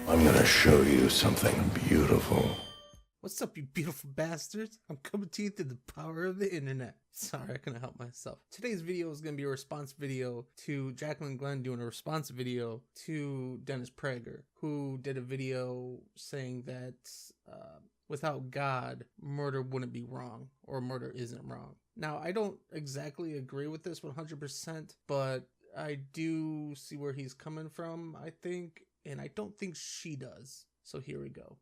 I'm gonna show you something beautiful. What's up, you beautiful bastards? I'm coming to you through the power of the internet. Sorry, I couldn't help myself. Today's video is going to be a response video to JaclynGlenn doing a response video to Dennis Prager, who did a video saying that without God, murder wouldn't be wrong, or murder isn't wrong. Now, I don't exactly agree with this 100%, but I do see where he's coming from, I think, and I don't think she does. So here we go.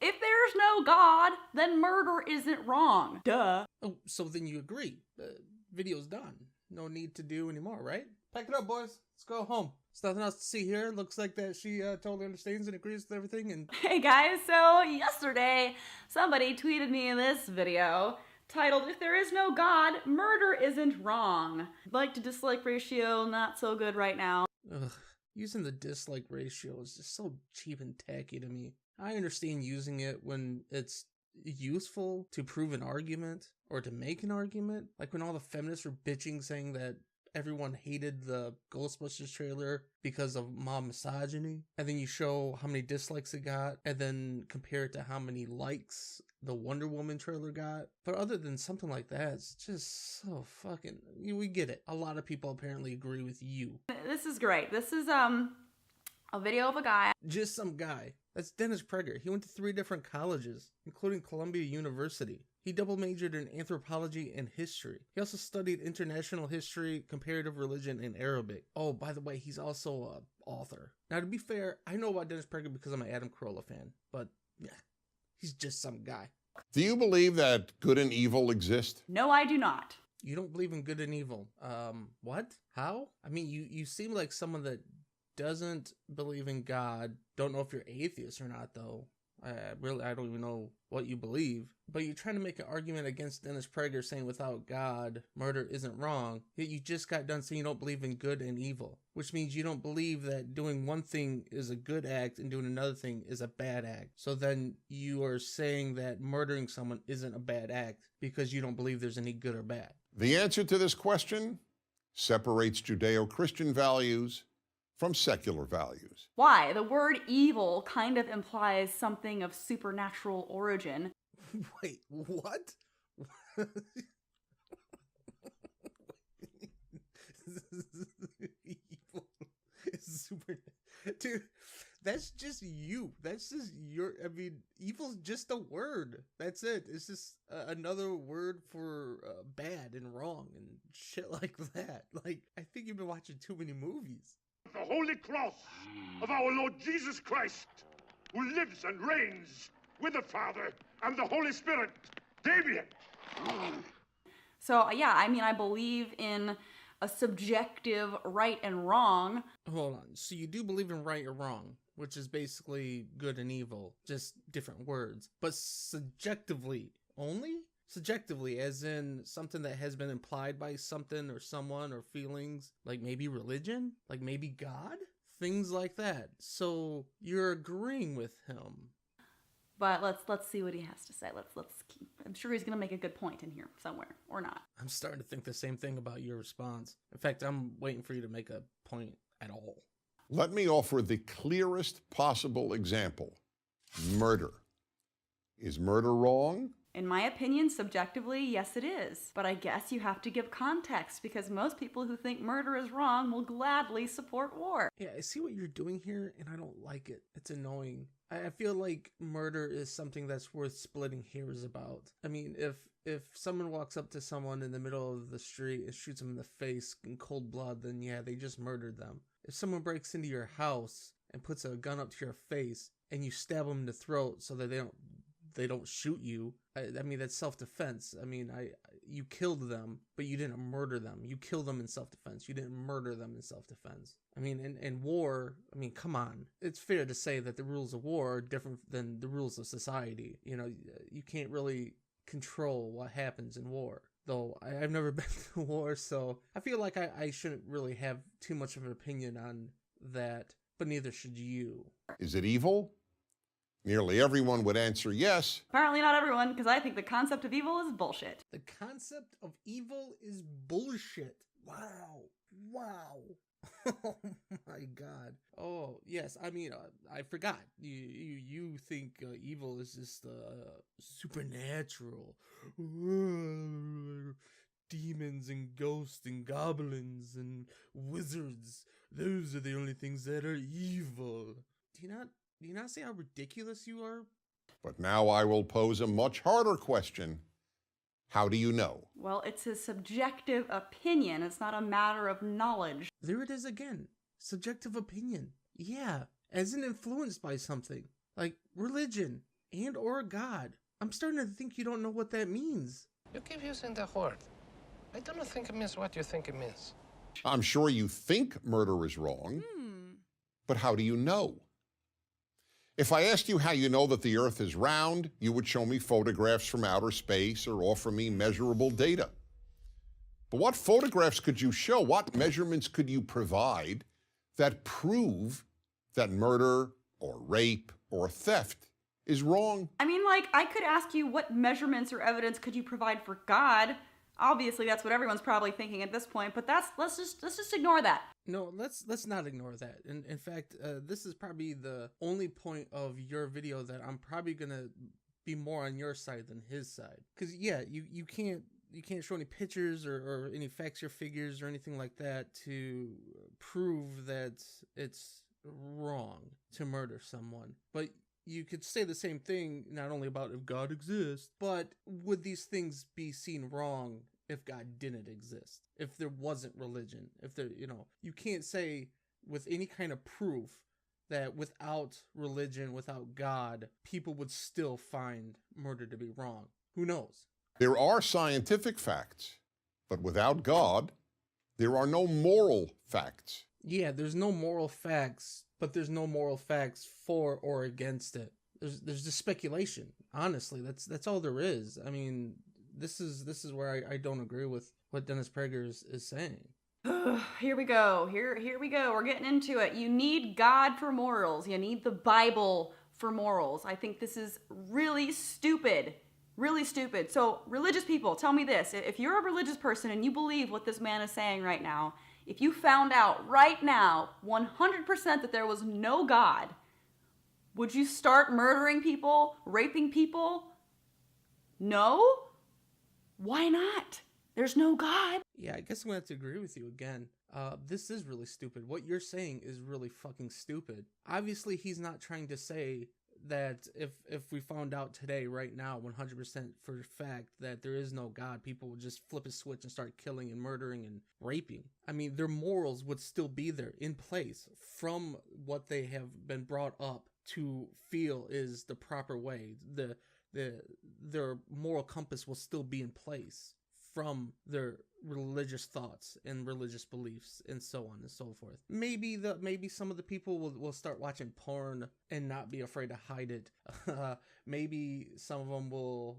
If there's no God, then murder isn't wrong. Duh. Oh, so then you agree. The video's done. No need to do anymore, right? Pack it up, boys. Let's go home. There's nothing else to see here. Looks like that she totally understands and agrees with everything. And Hey guys, so yesterday somebody tweeted me this video titled, "If there is no God, murder isn't wrong." Like to dislike ratio, not so good right now. ugh, using the dislike ratio is just so cheap and tacky to me. I understand using it when it's useful to prove an argument or to make an argument. Like when all the feminists were bitching saying that everyone hated the Ghostbusters trailer because of mom misogyny. And then you show how many dislikes it got and then compare it to how many likes the Wonder Woman trailer got. But other than something like that, it's just so fucking... We get it. A lot of people apparently agree with you. This is great. This is a video of a guy. Just some guy. That's Dennis Prager. He went to 3 different colleges, including Columbia University. He double majored in anthropology and history. He also studied international history, comparative religion, and Arabic. Oh, by the way, he's also an author. Now, to be fair, I know about Dennis Prager because I'm an Adam Carolla fan, but yeah, he's just some guy. Do you believe that good and evil exist? No, I do not. You don't believe in good and evil. What? How? I mean, you seem like someone that doesn't believe in God. Don't know if you're atheist or not, though. I don't even know what you believe. But you're trying to make an argument against Dennis Prager saying without God, murder isn't wrong. Yet you just got done saying you don't believe in good and evil, which means you don't believe that doing one thing is a good act and doing another thing is a bad act. So then you are saying that murdering someone isn't a bad act because you don't believe there's any good or bad. The answer to this question separates Judeo-Christian values from secular values. Why? The word evil kind of implies something of supernatural origin. Wait, what? Evil is super... Dude, that's just you. That's just your... I mean, evil's just a word. That's it. It's just another word for bad and wrong and shit like that. Like, I think you've been watching too many movies. The holy cross of our Lord Jesus Christ, who lives and reigns with the Father and the Holy Spirit. Damien! So yeah, I mean, I believe in a subjective right and wrong. Hold on. So you do believe in right or wrong, which is basically good and evil, just different words. But subjectively only? Subjectively, as in something that has been implied by something or someone or feelings, like maybe religion, like maybe God, things like that. So you're agreeing with him. But let's see what he has to say. I'm sure he's gonna make a good point in here somewhere, or not. I'm starting to think the same thing about your response. In fact, I'm waiting for you to make a point at all. Let me offer the clearest possible example. Murder. Is murder wrong? In my opinion, subjectively, yes it is. But I guess you have to give context, because most people who think murder is wrong will gladly support war. Yeah, I see what you're doing here, and I don't like it. It's annoying. I feel like murder is something that's worth splitting hairs about. I mean, if someone walks up to someone in the middle of the street and shoots them in the face in cold blood, then yeah, they just murdered them. If someone breaks into your house and puts a gun up to your face and you stab them in the throat so that they don't shoot you, I mean, that's self-defense. I mean, you killed them, but you didn't murder them. You killed them in self-defense. You didn't murder them in self-defense. I mean, in war, I mean, come on. It's fair to say that the rules of war are different than the rules of society. You know, you can't really control what happens in war. Though I've never been to war, so I feel like I shouldn't really have too much of an opinion on that, but neither should you. Is it evil? Nearly everyone would answer yes. Apparently not everyone, because I think the concept of evil is bullshit. The concept of evil is bullshit. Wow. Oh my God. Oh yes, I mean, I forgot. You think evil is just supernatural, demons and ghosts and goblins and wizards. Those are the only things that are evil. Do you not see how ridiculous you are? But now I will pose a much harder question. How do you know? Well, it's a subjective opinion. It's not a matter of knowledge. There it is again. Subjective opinion. Yeah, as in influenced by something like religion and or God. I'm starting to think you don't know what that means. You keep using the word. I don't think it means what you think it means. I'm sure you think murder is wrong, but how do you know? If I asked you how you know that the Earth is round, you would show me photographs from outer space or offer me measurable data. But what photographs could you show? What measurements could you provide that prove that murder or rape or theft is wrong? I mean, like, I could ask you what measurements or evidence could you provide for God? Obviously, that's what everyone's probably thinking at this point, but let's just ignore that. No, let's not ignore that. In fact, this is probably the only point of your video that I'm probably gonna be more on your side than his side. Cause yeah, you can't show any pictures or any facts or figures or anything like that to prove that it's wrong to murder someone. But you could say the same thing not only about if God exists, but would these things be seen wrong if God didn't exist? If there wasn't religion? If there, you can't say with any kind of proof that without religion, without God, people would still find murder to be wrong. Who knows? There are scientific facts, but without God, there are no moral facts. Yeah, there's no moral facts, but there's no moral facts for or against it. There's just speculation. Honestly, that's all there is. I mean, this is where I don't agree with what Dennis Prager is saying. Here we go. Here we go. We're getting into it. You need God for morals. You need the Bible for morals. I think this is really stupid. Really stupid. So, religious people, tell me this. If you're a religious person and you believe what this man is saying right now, if you found out right now 100% that there was no God, would you start murdering people, raping people? No? Why not? There's no God. Yeah, I guess I'm gonna have to agree with you again. This is really stupid. What you're saying is really fucking stupid. Obviously, he's not trying to say that if we found out today, right now, 100% for a fact that there is no God, people would just flip a switch and start killing and murdering and raping. I mean, their morals would still be there in place from what they have been brought up to feel is the proper way. Their moral compass will still be in place from their religious thoughts and religious beliefs and so on and so forth. Maybe some of the people will start watching porn and not be afraid to hide it. Maybe some of them will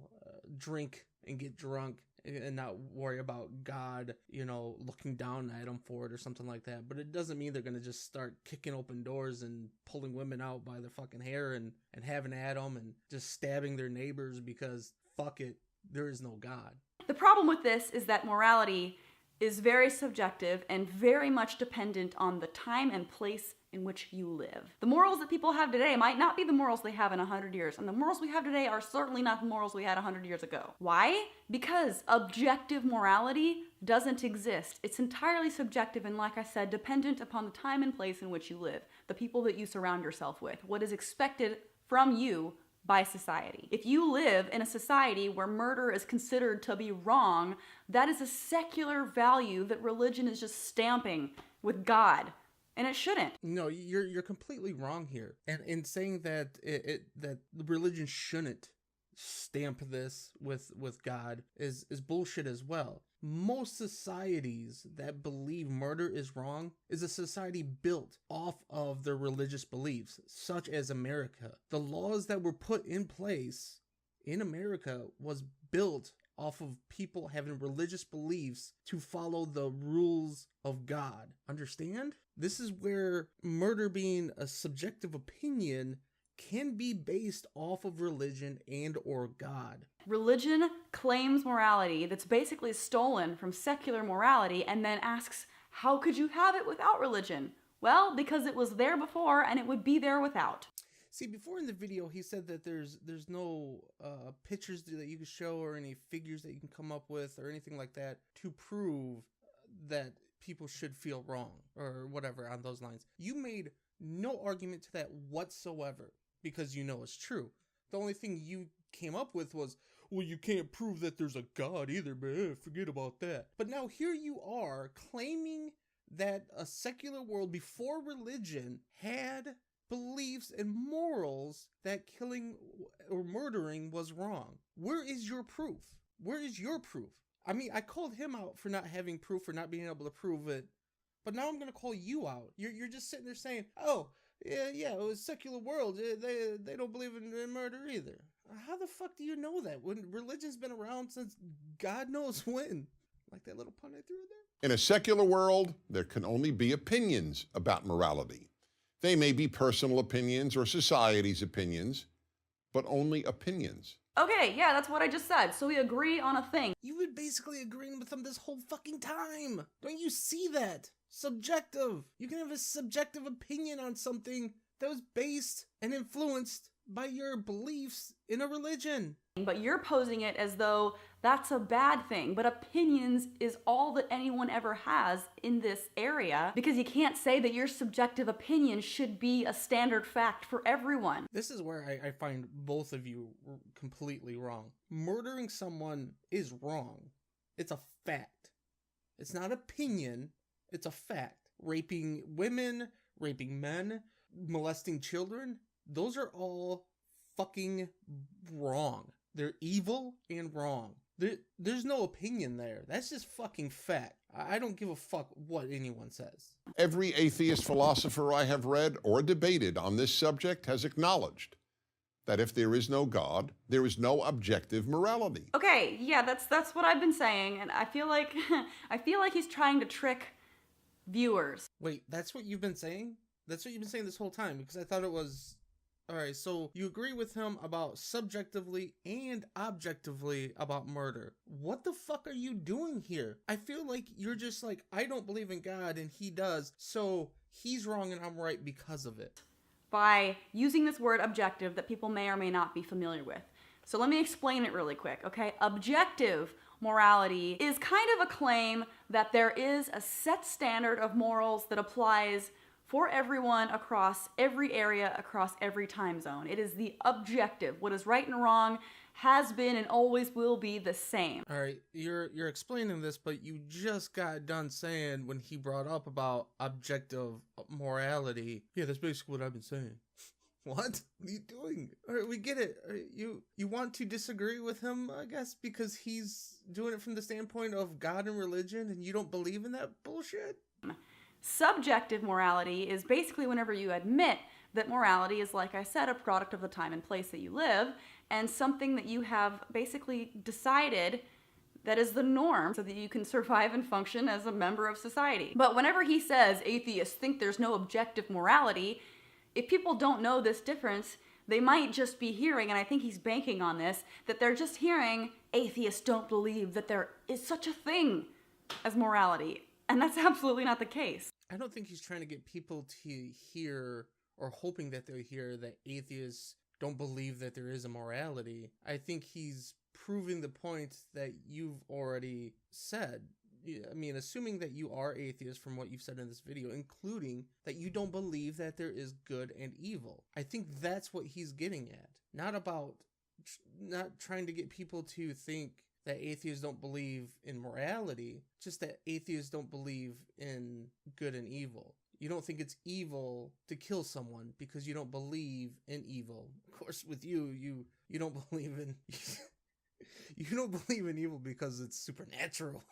drink and get drunk and not worry about God, looking down at them for it or something like that. But it doesn't mean they're going to just start kicking open doors and pulling women out by their fucking hair and having at them and just stabbing their neighbors because fuck it, there is no God. The problem with this is that morality is very subjective and very much dependent on the time and place in which you live. The morals that people have today might not be the morals they have in 100 years, and the morals we have today are certainly not the morals we had 100 years ago. Why? Because objective morality doesn't exist. It's entirely subjective and, like I said, dependent upon the time and place in which you live, the people that you surround yourself with, what is expected from you by society. If you live in a society where murder is considered to be wrong, that is a secular value that religion is just stamping with God. And it shouldn't. No, you're completely wrong here. And in saying that that the religion shouldn't stamp this with God is bullshit as well. Most societies that believe murder is wrong is a society built off of their religious beliefs, such as America. The laws that were put in place in America was built off of people having religious beliefs to follow the rules of God. Understand? This is where murder being a subjective opinion can be based off of religion and or God. Religion claims morality that's basically stolen from secular morality and then asks How could you have it without religion? Well, because it was there before and it would be there without. See, before in the video, he said that there's no pictures that you can show or any figures that you can come up with or anything like that to prove that people should feel wrong or whatever on those lines. You made no argument to that whatsoever because you know it's true. The only thing you came up with was, well, you can't prove that there's a God either, but forget about that. But now here you are claiming that a secular world before religion had beliefs and morals that killing or murdering was wrong. Where is your proof? Where is your proof? I mean, I called him out for not having proof, for not being able to prove it, but now I'm going to call you out. You're just sitting there saying, oh, yeah, it was secular world. They don't believe in murder either. How the fuck do you know that when religion's been around since God knows when? Like that little pun I threw in there? In a secular world, there can only be opinions about morality. They may be personal opinions or society's opinions, but only opinions. Okay, yeah, that's what I just said. So we agree on a thing. You've been basically agreeing with them this whole fucking time. Don't you see that? Subjective. You can have a subjective opinion on something that was based and influenced by your beliefs in a religion. But you're posing it as though that's a bad thing. But opinions is all that anyone ever has in this area, because you can't say that your subjective opinion should be a standard fact for everyone. This is where I find both of you completely wrong. Murdering someone is wrong. It's a fact. It's not opinion. It's a fact. Raping women, raping men, molesting children, those are all fucking wrong. They're evil and wrong. There's no opinion there. That's just fucking fact. I don't give a fuck what anyone says. Every atheist philosopher I have read or debated on this subject has acknowledged that if there is no God, there is no objective morality. Okay, yeah, that's what I've been saying, and I feel like he's trying to trick viewers. Wait, that's what you've been saying? That's what you've been saying this whole time? Because I thought it was... Alright, so you agree with him about subjectively and objectively about murder. What the fuck are you doing here? I feel like you're just like, I don't believe in God and he does, so he's wrong and I'm right because of it. By using this word objective that people may or may not be familiar with. So let me explain it really quick, okay? Objective morality is kind of a claim that there is a set standard of morals that applies for everyone across every area, across every time zone. It is the objective. What is right and wrong has been and always will be the same. All right, you're explaining this, but you just got done saying when he brought up about objective morality. Yeah, that's basically what I've been saying. What? What are you doing? All right, we get it. You want to disagree with him, I guess, because he's doing it from the standpoint of God and religion, and you don't believe in that bullshit? Subjective morality is basically whenever you admit that morality is, like I said, a product of the time and place that you live, and something that you have basically decided that is the norm so that you can survive and function as a member of society. But whenever he says atheists think there's no objective morality, if people don't know this difference, they might just be hearing, and I think he's banking on this, that they're just hearing atheists don't believe that there is such a thing as morality. And that's absolutely not the case. I don't think he's trying to get people to hear, or hoping that they'll hear, that atheists don't believe that there is a morality. I think he's proving the point that you've already said. I mean, assuming that you are atheist from what you've said in this video, including that you don't believe that there is good and evil. I think that's what he's getting at. Not trying to get people to think that atheists don't believe in morality, just that atheists don't believe in good and evil. You don't think it's evil to kill someone because you don't believe in evil. Of course, with you don't believe in you don't believe in evil because it's supernatural.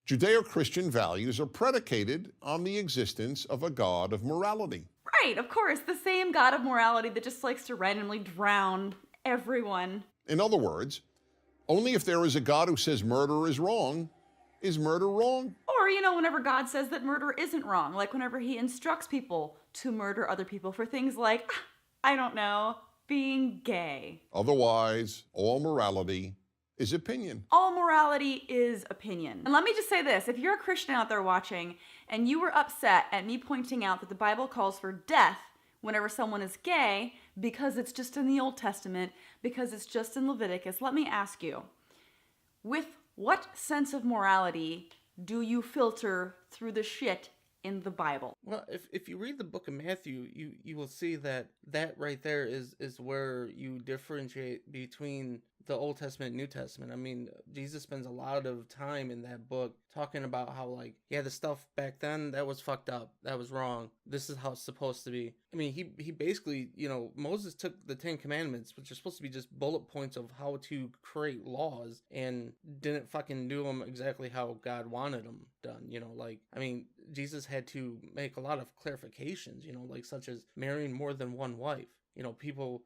Judeo-Christian values are predicated on the existence of a God of morality. Right, of course, the same God of morality that just likes to randomly drown everyone. In other words, only if there is a God who says murder is murder wrong? Or, whenever God says that murder isn't wrong, like whenever he instructs people to murder other people for things like, I don't know, being gay. Otherwise, all morality is opinion. All morality is opinion. And let me just say this, if you're a Christian out there watching and you were upset at me pointing out that the Bible calls for death whenever someone is gay because it's just in the Old Testament, because it's just in Leviticus, let me ask you, with what sense of morality do you filter through the shit in the Bible? Well, if you read the book of Matthew, you will see that right there is where you differentiate between the Old Testament and New Testament. I mean, Jesus spends a lot of time in that book talking about how, like, yeah, the stuff back then, that was fucked up. That was wrong. This is how it's supposed to be. I mean, he basically, Moses took the 10 Commandments, which are supposed to be just bullet points of how to create laws, and didn't fucking do them exactly how God wanted them done, I mean, Jesus had to make a lot of clarifications, like such as marrying more than one wife. People,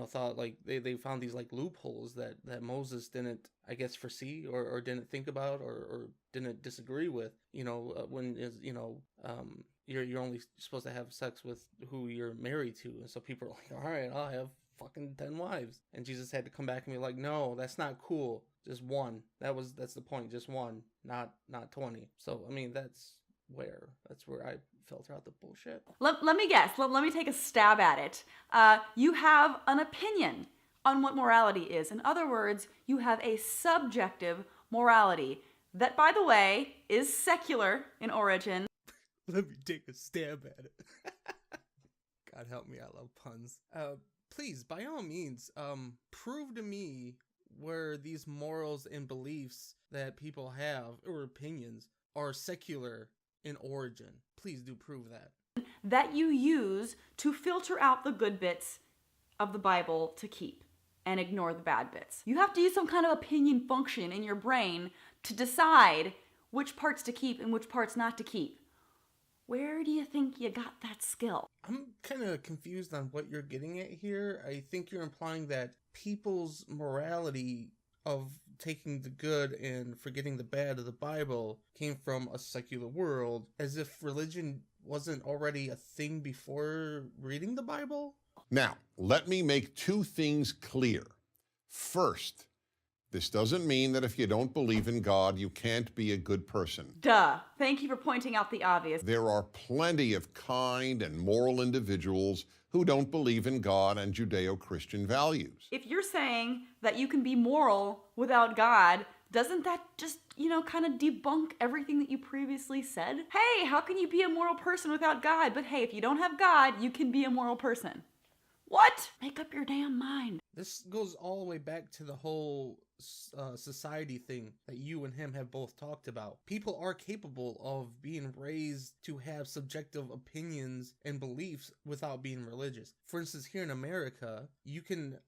thought like they found these like loopholes that Moses didn't, I guess, foresee or didn't think about or didn't disagree with, when is, you're only supposed to have sex with who you're married to. And so people are like, all right, I'll have fucking 10 wives. And Jesus had to come back and be like, no, that's not cool. Just one. That's the point. Just one, not 20. So, I mean, that's where I filter out the bullshit. Let me guess. Let me take a stab at it. You have an opinion on what morality is. In other words, you have a subjective morality that, by the way, is secular in origin. Let me take a stab at it. God help me, I love puns. Please, by all means, prove to me where these morals and beliefs that people have, or opinions, are secular in origin. Please do prove that you use to filter out the good bits of the Bible to keep and ignore the bad bits. You have to use some kind of opinion function in your brain to decide which parts to keep and which parts not to keep. Where do you think you got that skill? I'm kind of confused on what you're getting at here. I think you're implying that people's morality of taking the good and forgetting the bad of the Bible came from a secular world, as if religion wasn't already a thing before reading the Bible? Now, let me make two things clear. First, this doesn't mean that if you don't believe in God, you can't be a good person. Duh. Thank you for pointing out the obvious. There are plenty of kind and moral individuals who don't believe in God and Judeo-Christian values. If you're saying that you can be moral without God, doesn't that just, kind of debunk everything that you previously said? Hey, how can you be a moral person without God? But hey, if you don't have God, you can be a moral person. What? Make up your damn mind. This goes all the way back to the whole society thing that you and him have both talked about. People are capable of being raised to have subjective opinions and beliefs without being religious. For instance, here in America, you can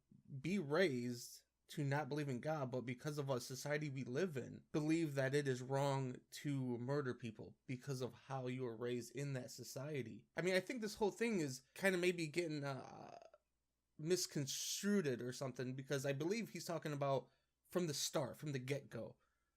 be raised to not believe in God, but because of a society we live in, believe that it is wrong to murder people because of how you were raised in that society. I mean, I think this whole thing is kind of maybe getting misconstrued or something, because I believe he's talking about from the start, from the get-go.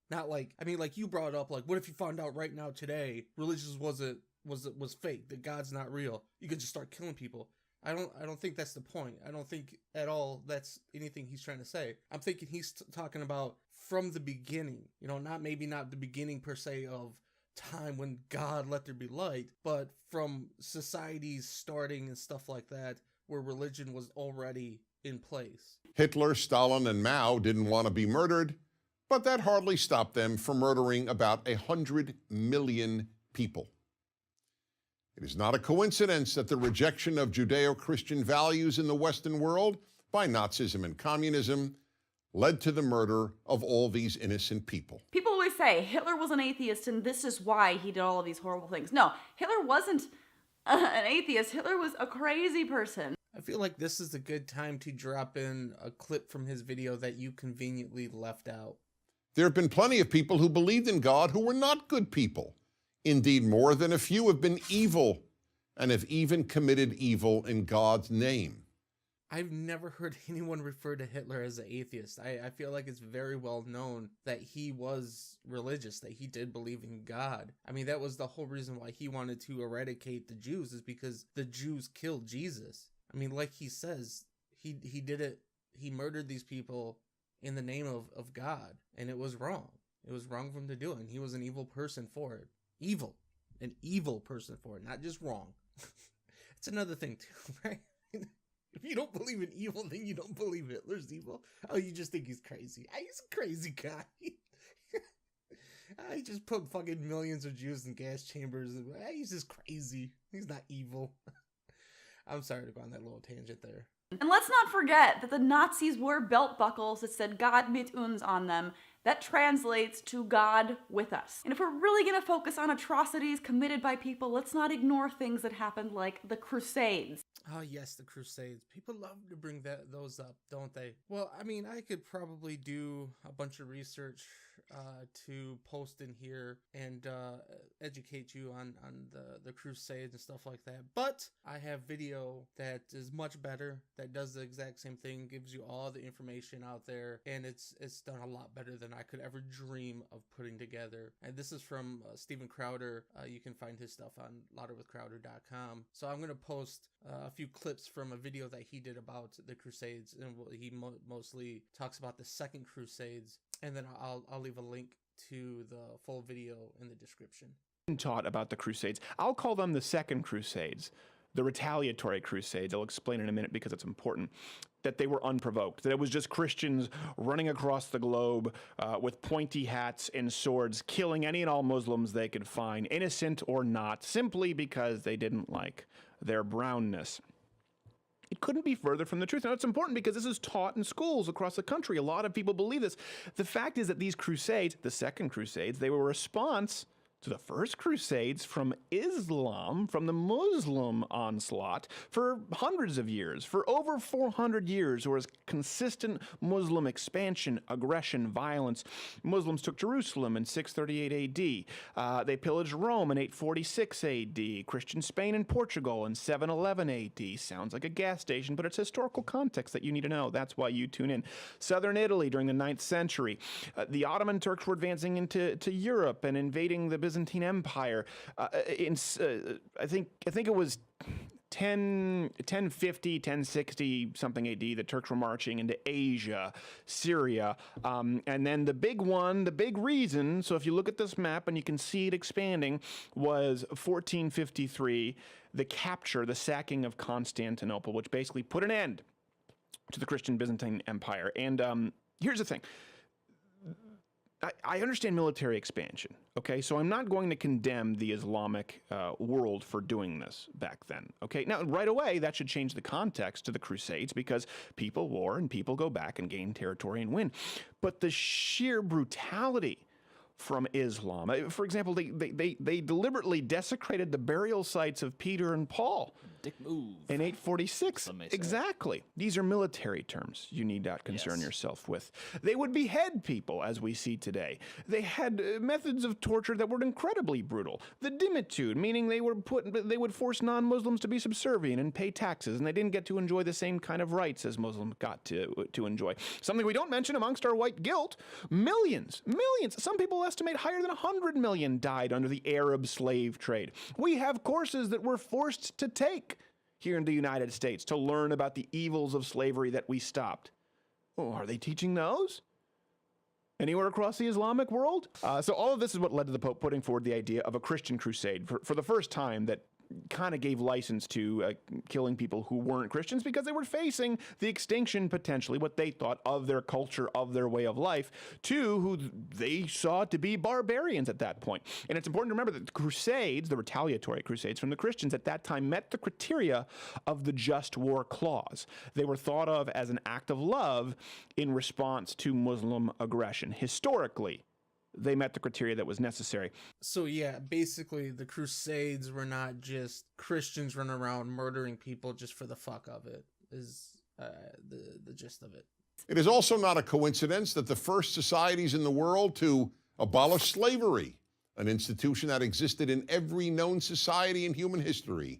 Not like, I mean, like you brought up, like, what if you found out right now today religion was fake, that God's not real? You could just start killing people. I don't think that's the point. I don't think at all that's anything he's trying to say. I'm thinking he's talking about from the beginning, not the beginning per se of time when God let there be light, but from societies starting and stuff like that, where religion was already in place. Hitler, Stalin, and Mao didn't want to be murdered, but that hardly stopped them from murdering about 100 million people. It is not a coincidence that the rejection of Judeo-Christian values in the Western world by Nazism and communism led to the murder of all these innocent people. People always say Hitler was an atheist and this is why he did all of these horrible things. No, Hitler wasn't an atheist. Hitler was a crazy person. I feel like this is a good time to drop in a clip from his video that you conveniently left out. There have been plenty of people who believed in God who were not good people. Indeed, more than a few have been evil and have even committed evil in God's name. I've never heard anyone refer to Hitler as an atheist. I feel like it's very well known that he was religious, that he did believe in God. I mean, that was the whole reason why he wanted to eradicate the Jews, is because the Jews killed Jesus. I mean, like he says, he did it. He murdered these people in the name of God, and it was wrong. It was wrong for him to do it, and he was an evil person for it. Evil. An evil person for it, not just wrong. It's another thing too, right? If you don't believe in evil, then you don't believe Hitler's evil. Oh, you just think he's crazy. He's a crazy guy. He just put fucking millions of Jews in gas chambers. He's just crazy. He's not evil. I'm sorry to go on that little tangent there. And let's not forget that the Nazis wore belt buckles that said God mit uns on them. That translates to God with us. And if we're really gonna focus on atrocities committed by people, let's not ignore things that happened like the Crusades. Oh yes, the Crusades. People love to bring those up, don't they? Well, I mean, I could probably do a bunch of research to post in here and educate you on the Crusades and stuff like that. But I have video that is much better, that does the exact same thing, gives you all the information out there, and it's done a lot better than I could ever dream of putting together. And this is from Steven Crowder. You can find his stuff on louderwithcrowder.com. So I'm going to post a few clips from a video that he did about the Crusades, and he mostly talks about the Second Crusades, and then I'll leave a link to the full video in the description. Taught about the Crusades. I'll call them the Second Crusades, the retaliatory Crusades. I'll explain in a minute because it's important. That they were unprovoked, that it was just Christians running across the globe with pointy hats and swords, killing any and all Muslims they could find, innocent or not, simply because they didn't like their brownness. It couldn't be further from the truth. Now, it's important because this is taught in schools across the country. A lot of people believe this. The fact is that these crusades, the Second Crusades, they were a response to the First Crusades from Islam, from the Muslim onslaught for hundreds of years. For over 400 years, there was consistent Muslim expansion, aggression, violence. Muslims took Jerusalem in 638 AD. They pillaged Rome in 846 AD. Christian Spain and Portugal in 711 AD. Sounds like a gas station, but it's historical context that you need to know. That's why you tune in. Southern Italy during the 9th century. The Ottoman Turks were advancing into Europe and invading the Byzantine Empire. I think it was 1050, 1060 something AD. The Turks were marching into Asia, Syria, and then the big one, the big reason. So if you look at this map and you can see it expanding, was 1453, the capture, the sacking of Constantinople, which basically put an end to the Christian Byzantine Empire. And here's the thing. I understand military expansion, okay? So I'm not going to condemn the Islamic world for doing this back then, okay? Now, right away, that should change the context to the Crusades because people war and people go back and gain territory and win. But the sheer brutality from Islam, for example, they deliberately desecrated the burial sites of Peter and Paul. Dick move. In 846. Exactly. These are military terms you need not concern yourself with. They would behead people, as we see today. They had methods of torture that were incredibly brutal. The dimitude, meaning they would force non-Muslims to be subservient and pay taxes, and they didn't get to enjoy the same kind of rights as Muslims got to enjoy. Something we don't mention amongst our white guilt, millions, some people estimate higher than 100 million died under the Arab slave trade. We have courses that we're forced to take here in the United States to learn about the evils of slavery that we stopped. Oh, are they teaching those anywhere across the Islamic world? So all of this is what led to the Pope putting forward the idea of a Christian crusade for the first time that kind of gave license to killing people who weren't Christians because they were facing the extinction, potentially, what they thought of their culture, of their way of life, to who they saw to be barbarians at that point. And it's important to remember that the Crusades, the retaliatory Crusades from the Christians at that time, met the criteria of the Just War Clause. They were thought of as an act of love in response to Muslim aggression. Historically, they met the criteria that was necessary. So yeah, basically the Crusades were not just Christians running around murdering people just for the fuck of it, is the gist of it. It is also not a coincidence that the first societies in the world to abolish slavery, an institution that existed in every known society in human history,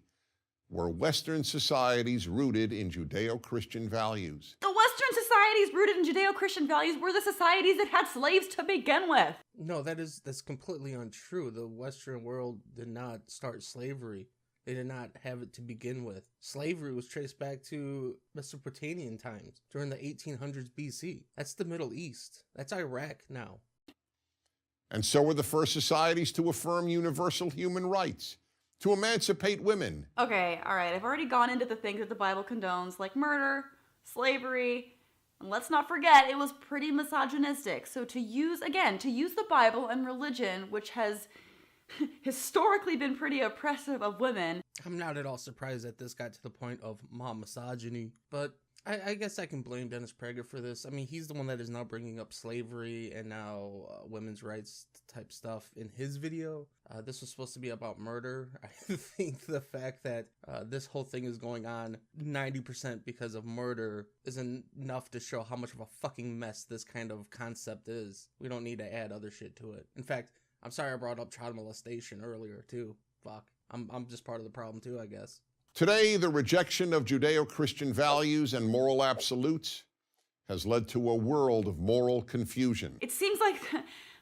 were Western societies rooted in Judeo-Christian values. The Western societies rooted in Judeo-Christian values were the societies that had slaves to begin with. No, that's completely untrue. The Western world did not start slavery. They did not have it to begin with. Slavery was traced back to Mesopotamian times during the 1800s BC. That's the Middle East. That's Iraq now. And so were the first societies to affirm universal human rights, to emancipate women. Okay, all right, I've already gone into the things that the Bible condones, like murder, slavery, and let's not forget it was pretty misogynistic. So to use the Bible and religion, which has historically been pretty oppressive of women. I'm not at all surprised that this got to the point of mom misogyny, but I guess I can blame Dennis Prager for this. I mean, he's the one that is now bringing up slavery and now women's rights type stuff in his video. This was supposed to be about murder. I think the fact that this whole thing is going on 90% because of murder is enough to show how much of a fucking mess this kind of concept is. We don't need to add other shit to it. In fact, I'm sorry I brought up child molestation earlier too. Fuck. I'm just part of the problem too, I guess. Today, the rejection of Judeo-Christian values and moral absolutes has led to a world of moral confusion. It seems like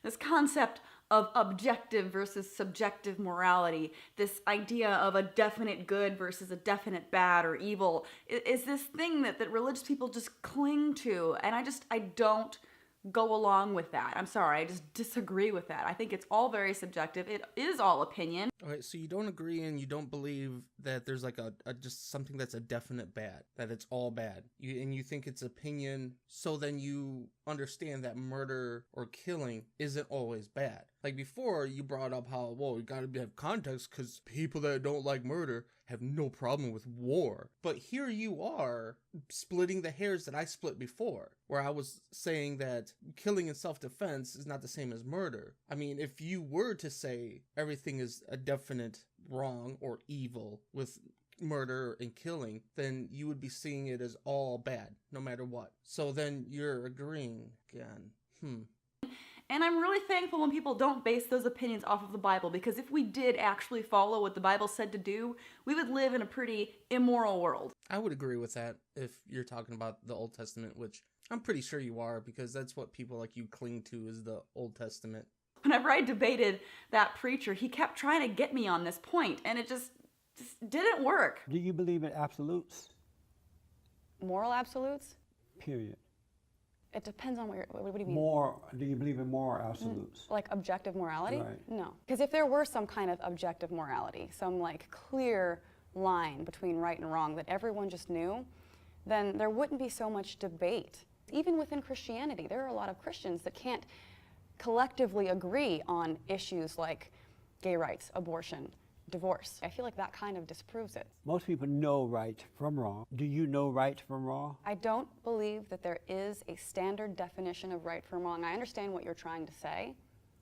this concept of objective versus subjective morality, this idea of a definite good versus a definite bad or evil, is this thing that religious people just cling to. And I don't go along with that. I'm sorry, I just disagree with that. I think it's all very subjective. It is all opinion. Okay, so you don't agree and you don't believe that there's like a just something that's a definite bad, that it's all bad. You think it's opinion, so then you understand that murder or killing isn't always bad. Like before, you brought up how, well, you gotta have context because people that don't like murder have no problem with war. But here you are splitting the hairs that I split before, where I was saying that killing in self-defense is not the same as murder. I mean, if you were to say everything is a definite wrong or evil with murder and killing, then you would be seeing it as all bad, no matter what. So then you're agreeing again. And I'm really thankful when people don't base those opinions off of the Bible, because if we did actually follow what the Bible said to do, we would live in a pretty immoral world. I would agree with that if you're talking about the Old Testament, which I'm pretty sure you are, because that's what people like you cling to, is the Old Testament. Whenever I debated that preacher, he kept trying to get me on this point, and it just didn't work. Do you believe in absolutes? Moral absolutes? Period. It depends on what do you mean? Do you believe in moral absolutes? Like objective morality? Right. No. Because if there were some kind of objective morality, some like clear line between right and wrong that everyone just knew, then there wouldn't be so much debate. Even within Christianity, there are a lot of Christians that can't collectively agree on issues like gay rights, abortion, divorce. I feel like that kind of disproves it. Most people know right from wrong. Do you know right from wrong? I don't believe that there is a standard definition of right from wrong. I understand what you're trying to say.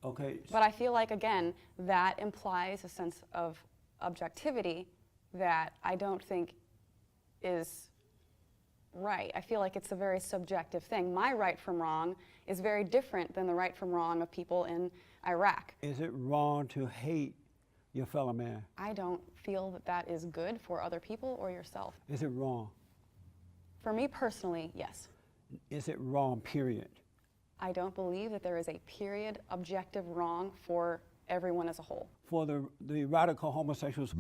Okay. But I feel like, again, that implies a sense of objectivity that I don't think is right. I feel like it's a very subjective thing. My right from wrong is very different than the right from wrong of people in Iraq. Is it wrong to hate your fellow man? I don't feel that that is good for other people or yourself. Is it wrong? For me personally, yes. Is it wrong, period? I don't believe that there is a period objective wrong for everyone as a whole. For the radical homosexuals.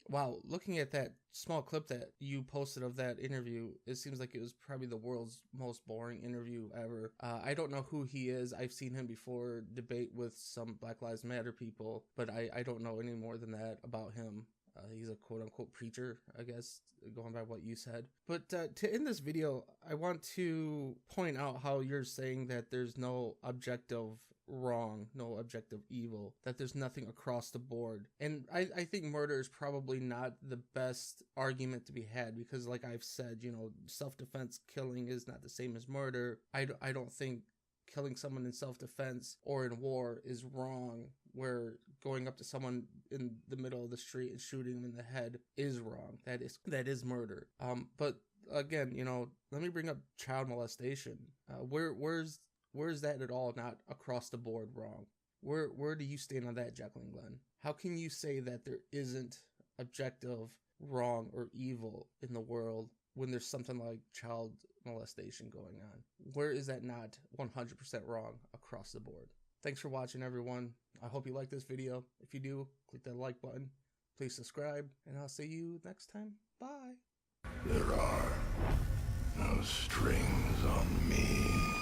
Wow, looking at that small clip that you posted of that interview, it seems like it was probably the world's most boring interview ever. I don't know who he is. I've seen him before debate with some Black Lives Matter people, but I don't know any more than that about him. He's a quote-unquote preacher, I guess, going by what you said. But to end this video, I want to point out how you're saying that there's no objective wrong, no objective evil, that there's nothing across the board. And I think murder is probably not the best argument to be had, because like I've said, you know, self-defense killing is not the same as murder. I don't think killing someone in self-defense or in war is wrong, where going up to someone in the middle of the street and shooting them in the head is wrong. That is murder. But again, you know, let me bring up child molestation. Where's that at all not across the board wrong? Where do you stand on that, JaclynGlenn? How can you say that there isn't objective wrong or evil in the world when there's something like child molestation going on? Where is that not 100% wrong across the board? Thanks for watching, everyone. I hope you like this video. If you do, click that like button. Please subscribe, and I'll see you next time. Bye. There are no strings on me.